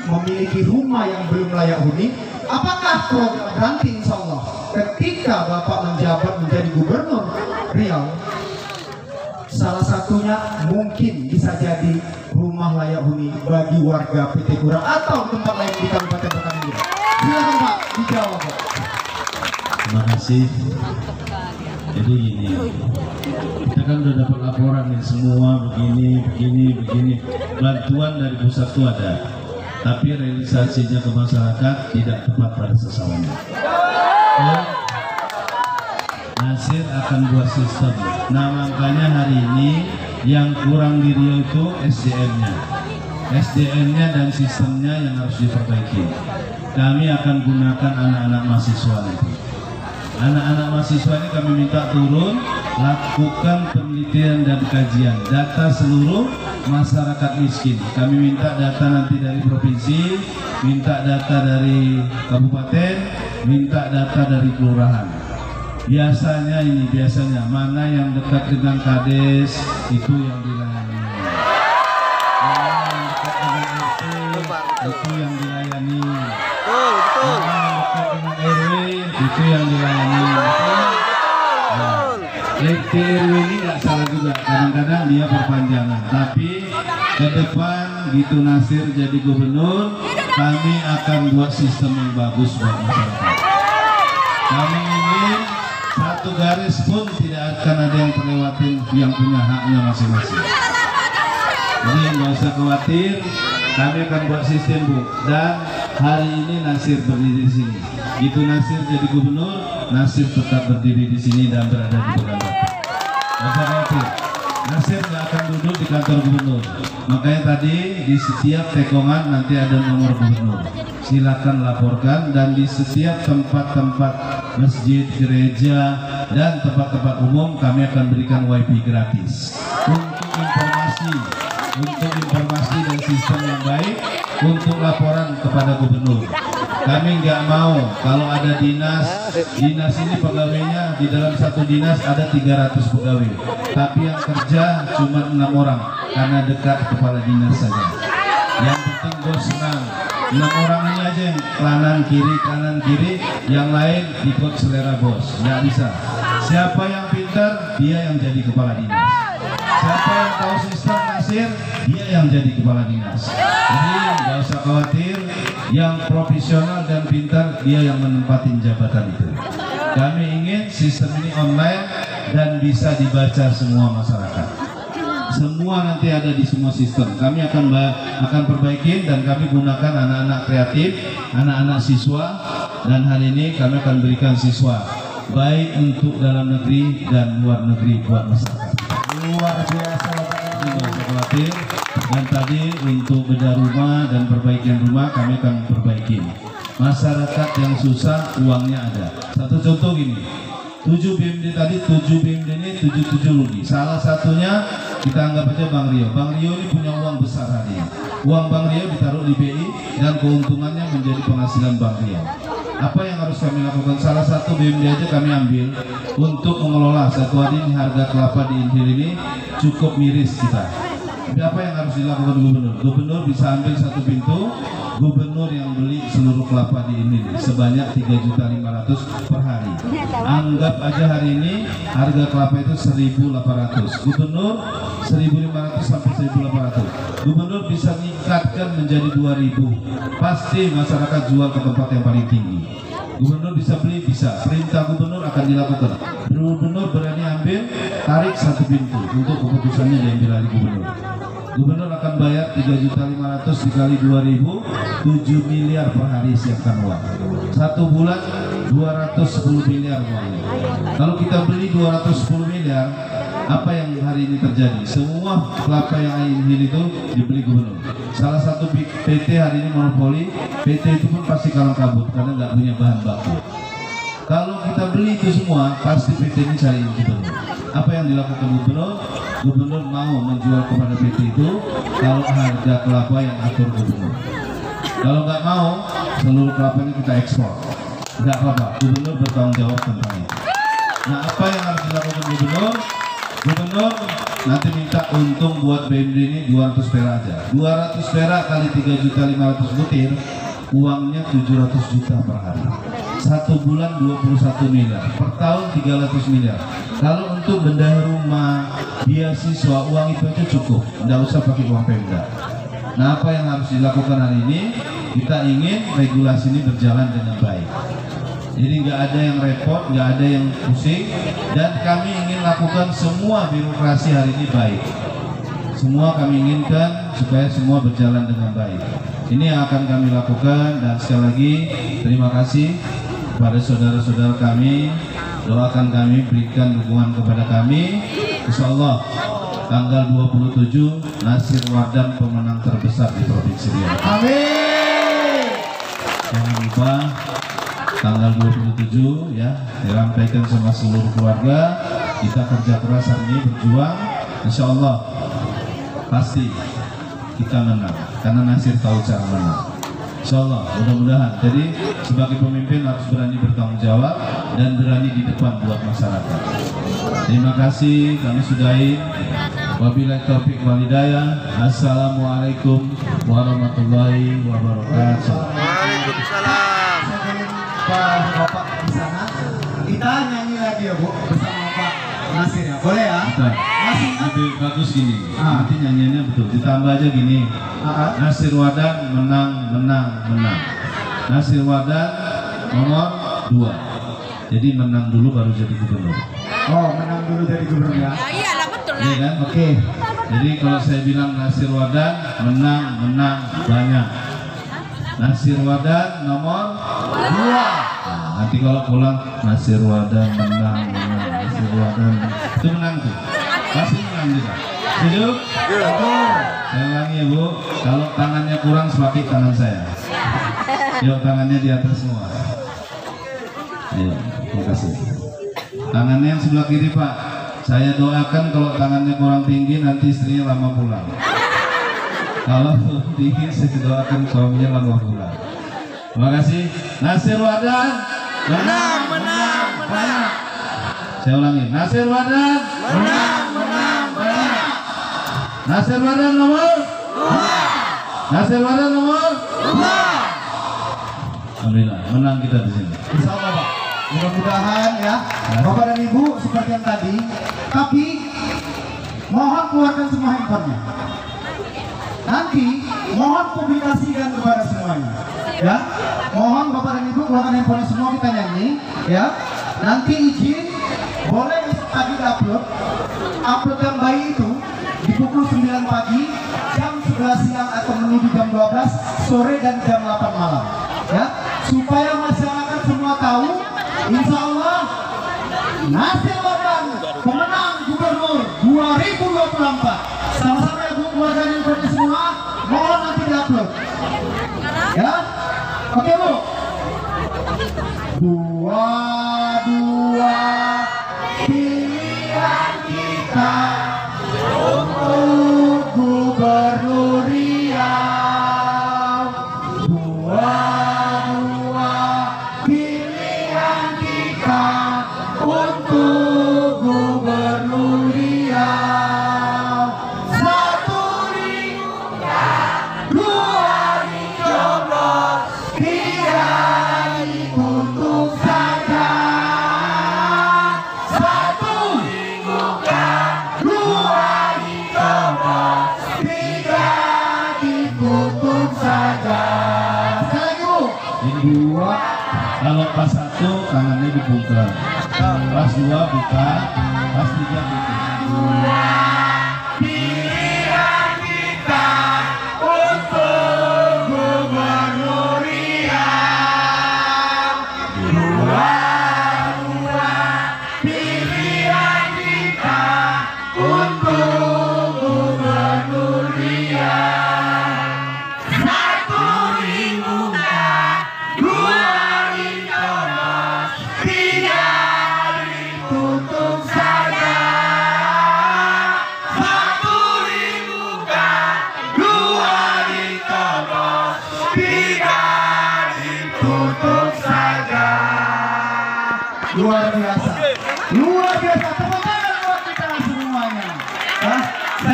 memiliki rumah yang belum layak huni. Apakah program nanti insya Allah ketika Bapak menjabat menjadi Gubernur Riau, salah satunya mungkin bisa jadi rumah layak huni bagi warga PT Kurang atau tempat lain di Kabupaten Pekanbaru? Silakan Pak, dijawab Pak. Terima kasih. Jadi gini, kita kan udah dapat laporan nih semua begini. Bantuan dari pusat itu ada, tapi realisasinya ke masyarakat tidak tepat pada sasarannya. Nasir akan buat sistem. Nah makanya hari ini yang kurang di Riau itu SDM-nya dan sistemnya yang harus diperbaiki. Kami akan gunakan anak-anak mahasiswa itu. Anak-anak mahasiswa ini kami minta turun, lakukan penelitian dan kajian data seluruh masyarakat miskin. Kami minta data nanti dari provinsi, minta data dari kabupaten, minta data dari kelurahan. Biasanya mana yang dekat dengan kades itu yang dilayani. Mana yang dekat dengan RT itu yang dilayani. Mana yang dekat dengan RW itu yang dilayani. RT RW ini nggak salah juga, kadang-kadang dia perpanjangan. Tapi ke depan gitu Nasir jadi gubernur, kami akan buat sistem yang bagus buat masyarakat. Kami ingin satu garis pun tidak akan ada yang terlewatin yang punya haknya masing-masing. Jadi nggak usah khawatir, kami akan buat sistem Bu. Dan hari ini Nasir berdiri di sini. Gitu Nasir jadi gubernur, Nasir tetap berdiri di sini dan berada di Pekanbaru. Nggak usah khawatir, Nasir nggak akan duduk di kantor gubernur. Makanya tadi di setiap tekongan nanti ada nomor gubernur. Silakan laporkan, dan di setiap tempat-tempat masjid, gereja, dan tempat-tempat umum kami akan berikan wifi gratis untuk informasi dan sistem yang baik untuk laporan kepada gubernur. Kami nggak mau kalau ada dinas ini pegawainya di dalam satu dinas ada 300 pegawai, tapi yang kerja cuma 6 orang karena dekat kepala dinas saja. Yang penting bos senang, 6 orang ini aja yang kanan kiri, yang lain ikut selera bos. Nggak bisa. Siapa yang pintar, dia yang jadi kepala dinas. Siapa yang tahu sistem Nasir, dia yang jadi kepala dinas. Jadi nggak usah khawatir, yang profesional dan pintar dia yang menempatin jabatan itu. Kami ingin sistem ini online dan bisa dibaca semua masyarakat. Semua nanti ada di semua sistem. Kami akan perbaikin, dan kami gunakan anak-anak kreatif, anak-anak siswa, dan hari ini kami akan berikan siswa baik untuk dalam negeri dan luar negeri buat masyarakat. Luar biasa Bapak. Khawatir. Dan tadi untuk bedah rumah dan perbaikan rumah kami akan perbaiki. Masyarakat yang susah uangnya ada. Satu contoh gini, 7 BMD tadi, 7 BMD ini 77 rugi. Salah satunya kita anggap aja Bang Rio. Bang Rio ini punya uang besar hari ini. Uang Bang Rio ditaruh di BI dan keuntungannya menjadi penghasilan Bang Rio. Apa yang harus kami lakukan? Salah satu BMD aja kami ambil untuk mengelola. Satu hari ini harga kelapa di Inhil ini cukup miris kita. Tapi apa yang harus dilakukan gubernur? Gubernur bisa ambil satu pintu, gubernur yang beli seluruh kelapa di Inhil sebanyak 3.500.000 per hari. Anggap aja hari ini harga kelapa itu 1.800. Gubernur 1.500 sampai 1.800. Gubernur bisa meningkatkan menjadi 2.000. Pasti masyarakat jual ke tempat yang paling tinggi. Gubernur bisa beli, bisa. Perintah gubernur akan dilakukan. Gubernur berani ambil, tarik satu pintu untuk keputusannya diambil oleh gubernur. Gubernur akan bayar 3.500.000 dikali 2.000, 7 miliar per hari siapkan uang. Satu bulan 210 miliar uangnya. Kalau kita beli 210 miliar, apa yang hari ini terjadi? Semua kelapa yang Inhil itu dibeli gubernur. Salah satu PT hari ini monopoli, PT itu pun pasti kalang kabut karena nggak punya bahan baku. Kalau kita beli itu semua, pasti PT ini cari gubernur. Apa yang dilakukan gubernur? Gubernur mau menjual kepada PT itu kalau harga kelapa yang atur gubernur. Kalau nggak mau, seluruh kelapa ini kita ekspor. Nggak apa-apa, gubernur bertanggung jawab tentang itu. Nah, apa yang harus dilakukan gubernur? Gubernur nanti minta untung buat BMD ini 200 perak aja. 200 perak kali 3.500.000 butir, uangnya 700 juta per hari. 1 bulan 21 miliar, per tahun 300 miliar. Kalau untuk benda rumah, beasiswa, uang itu aja cukup, nggak usah pakai uang Pemda. Nah, apa yang harus dilakukan hari ini? Kita ingin regulasi ini berjalan dengan baik. Jadi nggak ada yang repot, nggak ada yang pusing, dan kami ingin lakukan semua birokrasi hari ini baik. Semua kami inginkan supaya semua berjalan dengan baik. Ini yang akan kami lakukan, dan sekali lagi terima kasih kepada saudara-saudara kami. Doakan kami, berikan dukungan kepada kami. Insya Allah tanggal 27 Nasir Wardan pemenang terbesar di Provinsi Riau. Amin. Jangan lupa tanggal 27 ya, dirampaikan sama seluruh keluarga. Kita kerja keras hari ini, berjuang. Insya Allah pasti kita menang, karena Nasir tahu cara menang. Insya Allah, mudah-mudahan. Jadi sebagai pemimpin harus berani bertanggung jawab dan berani di depan buat masyarakat. Terima kasih, kami sudahi. Wabillahi taufiq wal hidayah. Assalamualaikum warahmatullahi wabarakatuh. Waalaikumsalam. Bapak di sana, kita nyanyi lagi ya Bu bersama Pak Nasir ya, boleh ya? Bentar. Masih ingat? Lebih bagus gini, Ah. nanti nyanyiannya betul, ditambah aja gini. Nasir Wardan menang, menang, menang. Nasir Wardan nomor 2. Jadi menang dulu baru jadi gubernur. Oh, menang dulu jadi gubernur ya? Iyalah betul Iya lah. kan? Oke. Jadi kalau saya bilang Nasir Wardan menang, menang banyak. Nasir Wardan nomor 2. Nah, nanti kalau pulang Nasir Wardan menang, menang, Nasir Wardan itu menang tuh. Pasti menang juga. Setuju? Saya ulangi ya Bu, kalau tangannya kurang seperti tangan saya. Yuk tangannya di atas semua. Ayo, terima kasih. Tangannya yang sebelah kiri Pak. Saya doakan kalau tangannya kurang tinggi nanti istrinya lama pulang. Kalau tinggi saya doakan suaminya lama pulang. Terima kasih. Nasir Wardan menang, menang, menang. Saya ulangi. Nasir Wardan menang, menang, menang. Nasir Wardan nomor 2. Nasir Wardan nomor 2. Alhamdulillah, menang kita di sini. Insya Allah Pak. Mudah-mudahan ya, Bapak dan Ibu seperti yang tadi. Tapi mohon keluarkan semua handphonenya. Nanti mohon publikasikan kepada semuanya. Ya, mohon Bapak dan Ibu keluarkan handphonenya semua, kita nyanyi. Ya, nanti izin boleh besok pagi upload. Upload yang baik itu di pukul 9 pagi, jam 11 siang atau menuju jam 12 sore dan jam 8 malam. Ya, supaya masyarakat semua tahu. Insya Allah Nasir Wardan pemenang gubernur 2024. Sama-sama ya Bu, keluarga handphonenya semua. Mohon nanti diupload. Ya, oke Bu. 22 pilihan kita untuk gubernur Riau. 22 pilihan kita untuk gubernur Riau. 1 Rinda, 2 dicoblos, 3 dikutuk saja. 1 dibuka, 2 dicoblos, 3 dikutuk saja. Sekali lagi Bu. Ini 2. Kalau pas 1 tangannya dibuka, pas 2 buka, pas 3 buka. Pilihan kita untuk gubernur Riau. 22 pilihan kita untuk gubernur Riau. 1 dibuka, 2 dicoblos, 3 ditutup saja. 1 dibuka, 2 dicoblos, 3 ditutup saja. Luar biasa. Luar biasa. Tepuk tangan buat kita semua.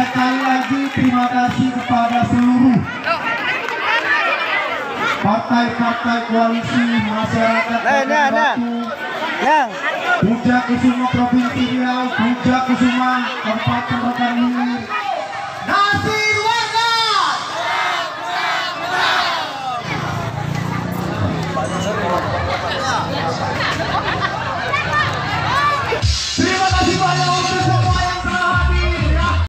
sekali lagi terima kasih kepada seluruh partai-partai koalisi masyarakat Kabupaten Batu, Puja Kusuma Provinsi Riau, Puja Kusuma Kabupaten Rokan Hilir, Nasir Warga.